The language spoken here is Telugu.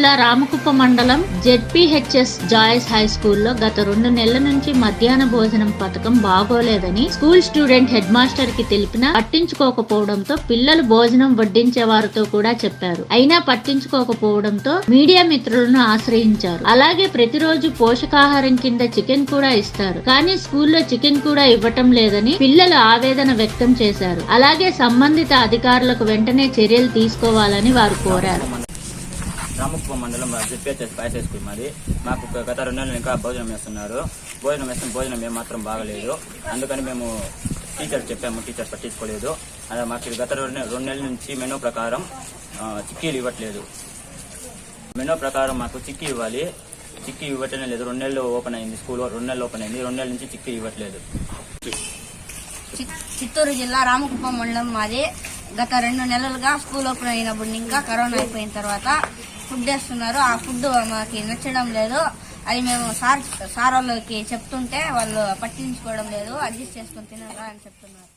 జిల్లా రామకుప్ప మండలం జెడ్పీహెచ్ఎస్ జాయిస్ హై స్కూల్లో గత 2 నెలల నుంచి మధ్యాహ్న భోజనం పథకం బాగోలేదని స్కూల్ స్టూడెంట్ హెడ్ మాస్టర్ కి తెలిపినా పట్టించుకోకపోవడంతో పిల్లలు భోజనం వడ్డించే వారితో కూడా చెప్పారు. అయినా పట్టించుకోకపోవడంతో మీడియా మిత్రులను ఆశ్రయించారు. అలాగే ప్రతిరోజు పోషకాహారం కింద చికెన్ కూడా ఇస్తారు, కానీ స్కూల్లో చికెన్ కూడా ఇవ్వటం లేదని పిల్లలు ఆవేదన వ్యక్తం చేశారు. అలాగే సంబంధిత అధికారులకు వెంటనే చర్యలు తీసుకోవాలని వారు కోరారు. రామకుప్ప మండలం జెడ్పీహెచ్ఎస్ బాయ్స్ హై స్కూల్ మాది. మాకు గత 2 నెలలు ఇంకా భోజనం వేస్తున్నారు. భోజనం ఏమాత్రం బాగలేదు. అందుకని మేము టీచర్ చెప్పాము, టీచర్ పట్టించుకోలేదు. అలా మాకు గత 2 నెలల నుంచి మెనూ ప్రకారం చిక్కీలు ఇవ్వట్లేదు. మెనూ ప్రకారం మాకు చిక్కీ ఇవ్వాలి, చిక్కీ ఇవ్వటమే లేదు. 2 నెలలు ఓపెన్ అయింది స్కూల్, 2 నెలలు ఓపెన్ అయింది. 2 నెలల నుంచి చిక్కీ ఇవ్వట్లేదు. చిత్తూరు జిల్లా రామకుప్పం మండలం మాది. గత 2 నెలలుగా స్కూల్ ఓపెన్ అయినప్పుడు ఇంకా కరోనా అయిపోయిన తర్వాత ఫుడ్ వేస్తున్నారు. ఆ ఫుడ్ మాకు నచ్చడం లేదు. అది మేము సార్ వాళ్ళకి చెప్తుంటే వాళ్ళు పట్టించుకోవడం లేదు. అడ్జస్ట్ చేసుకుని తినారా అని చెప్తున్నారు.